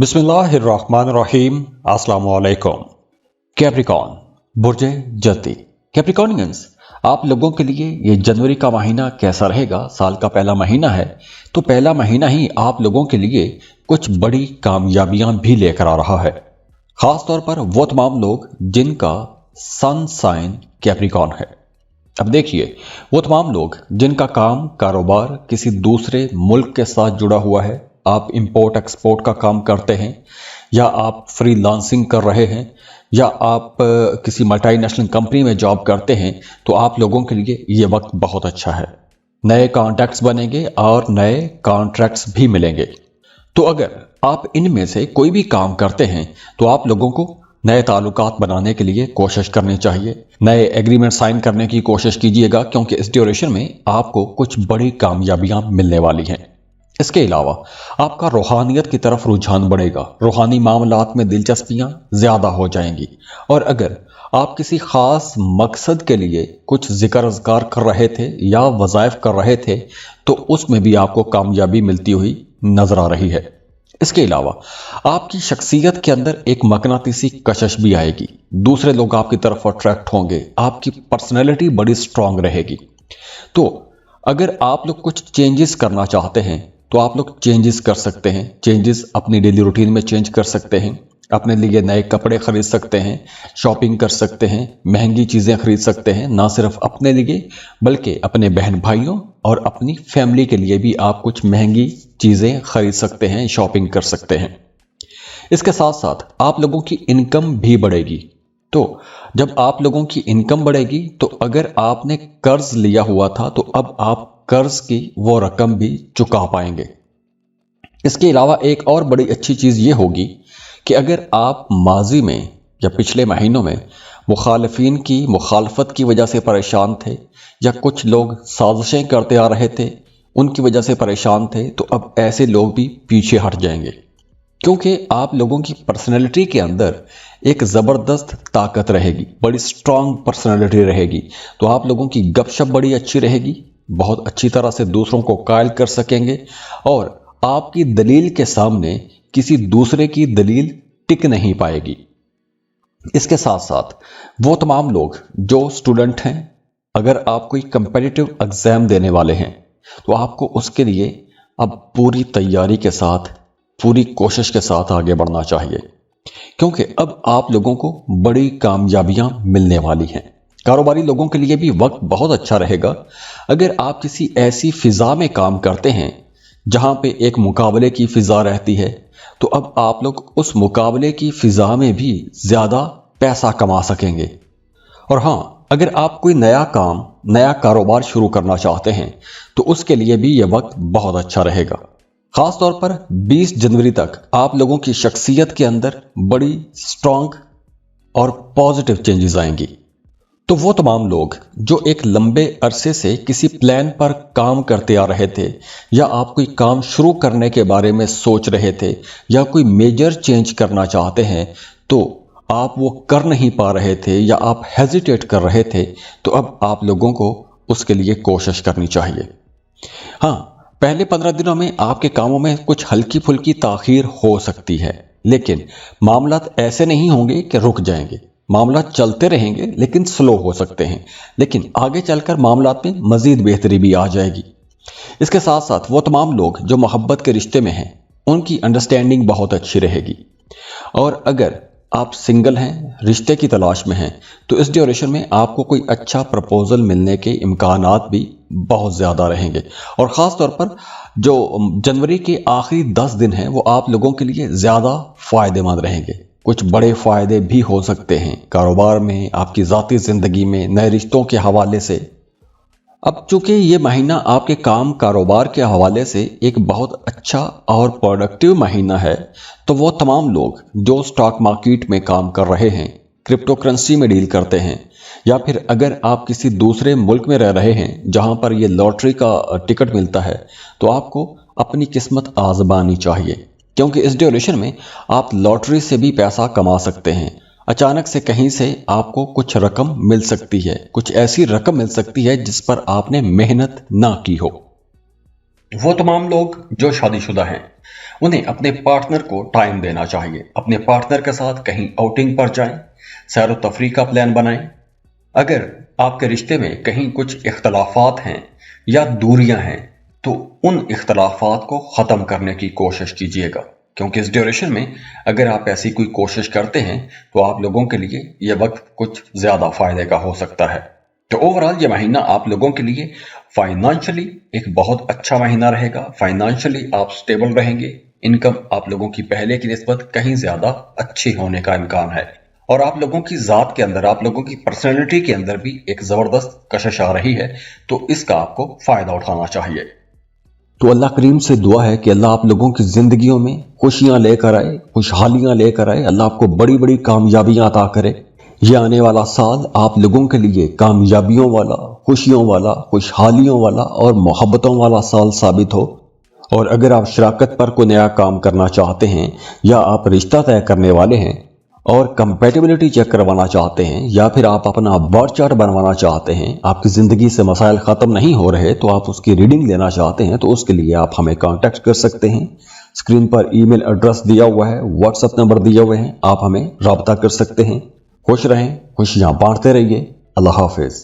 बिस्मिल्लाहिर्रहमानिर्रहीम अस्सलाम वालेकुम। कैप्रिकॉन बुर्ज जल्दी। कैप्रिकॉनियंस, आप लोगों के लिए ये जनवरी का महीना कैसा रहेगा? साल का पहला महीना है, तो पहला महीना ही आप लोगों के लिए कुछ बड़ी कामयाबियां भी लेकर आ रहा है। खास तौर पर वो तमाम लोग जिनका सन साइन कैप्रिकॉन है। अब देखिए, वो तमाम लोग जिनका काम कारोबार किसी दूसरे मुल्क के साथ जुड़ा हुआ है, आप इंपोर्ट एक्सपोर्ट का काम करते हैं, या आप फ्रीलांसिंग कर रहे हैं, या आप किसी मल्टीनेशनल कंपनी में जॉब करते हैं, तो आप लोगों के लिए ये वक्त बहुत अच्छा है। नए कॉन्टैक्ट्स बनेंगे और नए कॉन्ट्रैक्ट्स भी मिलेंगे। तो अगर आप इनमें से कोई भी काम करते हैं तो आप लोगों को नए ताल्लुकात बनाने के लिए कोशिश करनी चाहिए। नए एग्रीमेंट साइन करने की कोशिश कीजिएगा, क्योंकि इस ड्यूरेशन में आपको कुछ बड़ी कामयाबियां मिलने वाली हैं। इसके अलावा आपका रूहानियत की तरफ रुझान बढ़ेगा, रूहानी मामलात में दिलचस्पियां ज्यादा हो जाएंगी। और अगर आप किसी खास मकसद के लिए कुछ जिक्र अज़कार कर रहे थे या वज़ाइफ कर रहे थे, तो उसमें भी आपको कामयाबी मिलती हुई नजर आ रही है। इसके अलावा आपकी शख्सियत के अंदर एक मकनातीसी कशिश भी आएगी, दूसरे लोग आपकी तरफ अट्रैक्ट होंगे, आपकी पर्सनैलिटी बड़ी स्ट्रांग रहेगी। तो अगर आप लोग कुछ चेंजेस करना चाहते हैं तो आप लोग चेंजेस कर सकते हैं। चेंजेस अपनी डेली रूटीन में चेंज कर सकते हैं, अपने लिए नए कपड़े खरीद सकते हैं, शॉपिंग कर सकते हैं, महंगी चीज़ें खरीद सकते हैं। ना सिर्फ अपने लिए बल्कि अपने बहन भाइयों और अपनी फैमिली के लिए भी आप कुछ महंगी चीज़ें खरीद सकते हैं, शॉपिंग कर सकते हैं। इसके साथ साथ आप लोगों की इनकम भी बढ़ेगी। तो जब आप लोगों की इनकम बढ़ेगी तो अगर आपने कर्ज लिया हुआ था तो अब आप कर्ज की वो रकम भी चुका पाएंगे। इसके अलावा एक और बड़ी अच्छी चीज़ ये होगी कि अगर आप माजी में या पिछले महीनों में मुखालफिन की मुखालफत की वजह से परेशान थे, या कुछ लोग साजिशें करते आ रहे थे उनकी वजह से परेशान थे, तो अब ऐसे लोग भी पीछे हट जाएंगे, क्योंकि आप लोगों की पर्सनैलिटी के अंदर एक ज़बरदस्त ताकत रहेगी, बड़ी स्ट्रांग पर्सनैलिटी रहेगी। तो आप लोगों की गपशप बड़ी अच्छी रहेगी, बहुत अच्छी तरह से दूसरों को कायल कर सकेंगे, और आपकी दलील के सामने किसी दूसरे की दलील टिक नहीं पाएगी। इसके साथ साथ वो तमाम लोग जो स्टूडेंट हैं, अगर आप कोई कंपेटिटिव एग्जाम देने वाले हैं तो आपको उसके लिए अब पूरी तैयारी के साथ, पूरी कोशिश के साथ आगे बढ़ना चाहिए, क्योंकि अब आप लोगों को बड़ी कामयाबियां मिलने वाली हैं। कारोबारी लोगों के लिए भी वक्त बहुत अच्छा रहेगा। अगर आप किसी ऐसी फिजा में काम करते हैं जहां पे एक मुकाबले की फिजा रहती है, तो अब आप लोग उस मुकाबले की फिजा में भी ज्यादा पैसा कमा सकेंगे। और हां, अगर आप कोई नया काम, नया कारोबार शुरू करना चाहते हैं तो उसके लिए भी यह वक्त बहुत अच्छा रहेगा। खास तौर पर 20 जनवरी तक आप लोगों की शख्सियत के अंदर बड़ी स्ट्रांग और पॉजिटिव चेंजेस आएंगी। तो वो तमाम लोग जो एक लंबे अरसे से किसी प्लान पर काम करते आ रहे थे, या आप कोई काम शुरू करने के बारे में सोच रहे थे, या कोई मेजर चेंज करना चाहते हैं, तो आप वो कर नहीं पा रहे थे या आप हेजिटेट कर रहे थे, तो अब आप लोगों को उसके लिए कोशिश करनी चाहिए। हाँ, पहले 15 दिनों में आपके कामों में कुछ हल्की फुल्की ताखीर हो सकती है, लेकिन मामलात ऐसे नहीं होंगे कि रुक जाएंगे। मामला चलते रहेंगे लेकिन स्लो हो सकते हैं, लेकिन आगे चलकर मामलात में मजीद बेहतरी भी आ जाएगी। इसके साथ साथ वो तमाम लोग जो मोहब्बत के रिश्ते में हैं, उनकी अंडरस्टैंडिंग बहुत अच्छी रहेगी। और अगर आप सिंगल हैं, रिश्ते की तलाश में हैं, तो इस ड्यूरेशन में आपको कोई अच्छा प्रपोजल मिलने के इम्कानात भी बहुत ज़्यादा रहेंगे। और ख़ास तौर पर जो जनवरी के आखिरी 10 दिन हैं, वो आप लोगों के लिए ज़्यादा फ़ायदेमंद रहेंगे। कुछ बड़े फ़ायदे भी हो सकते हैं कारोबार में, आपकी ज़ाती ज़िंदगी में, नए रिश्तों के हवाले से। अब चूंकि ये महीना आपके काम कारोबार के हवाले से एक बहुत अच्छा और प्रोडक्टिव महीना है, तो वो तमाम लोग जो स्टॉक मार्केट में काम कर रहे हैं, क्रिप्टो करेंसी में डील करते हैं, या फिर अगर आप किसी दूसरे मुल्क में रह रहे हैं जहां पर ये लॉटरी का टिकट मिलता है, तो आपको अपनी किस्मत आजमानी चाहिए, क्योंकि इस ड्यूरेशन में आप लॉटरी से भी पैसा कमा सकते हैं। अचानक से कहीं से आपको कुछ रकम मिल सकती है, कुछ ऐसी रकम मिल सकती है जिस पर आपने मेहनत ना की हो। वो तमाम लोग जो शादीशुदा हैं उन्हें अपने पार्टनर को टाइम देना चाहिए। अपने पार्टनर के साथ कहीं आउटिंग पर जाएं, सैर व तफरीह का प्लान बनाएं। अगर आपके रिश्ते में कहीं कुछ इख्तलाफात हैं या दूरियां हैं तो उन इख्तलाफात को ख़त्म करने की कोशिश कीजिएगा, क्योंकि इस ड्यूरेशन में अगर आप ऐसी कोई कोशिश करते हैं तो आप लोगों के लिए यह वक्त कुछ ज़्यादा फ़ायदे का हो सकता है। तो ओवरऑल ये महीना आप लोगों के लिए फाइनेंशियली एक बहुत अच्छा महीना रहेगा। फाइनेंशियली आप स्टेबल रहेंगे। इनकम आप लोगों की पहले की निस्बत कहीं ज़्यादा अच्छी होने का इम्कान है और आप लोगों की ज़ात के अंदर, आप लोगों की पर्सनैलिटी के अंदर भी एक ज़बरदस्त कशिश आ रही है, तो इसका आपको फ़ायदा उठाना चाहिए। तो अल्लाह करीम से दुआ है कि अल्लाह आप लोगों की ज़िंदगियों में खुशियाँ लेकर आए, खुशहालियाँ लेकर आए। अल्लाह आपको बड़ी बड़ी कामयाबियाँ अता करे। ये आने वाला साल आप लोगों के लिए कामयाबियों वाला, खुशियों वाला, खुशहालियों वाला और मोहब्बतों वाला साल साबित हो। और अगर आप शराकत पर कोई नया काम करना चाहते हैं या आप रिश्ता तय करने वाले हैं और कंपैटिबिलिटी चेक करवाना चाहते हैं या फिर आप अपना बर्थ चार्ट बनवाना चाहते हैं, आपकी ज़िंदगी से मसाइल ख़त्म नहीं हो रहे तो आप उसकी रीडिंग लेना चाहते हैं, तो उसके लिए आप हमें कांटेक्ट कर सकते हैं। स्क्रीन पर ईमेल एड्रेस दिया हुआ है, व्हाट्सएप नंबर दिए हुए हैं, आप हमें रब्ता कर सकते हैं। खुश रहें, खुशियाँ बांटते रहिए। अल्लाह हाफिज़।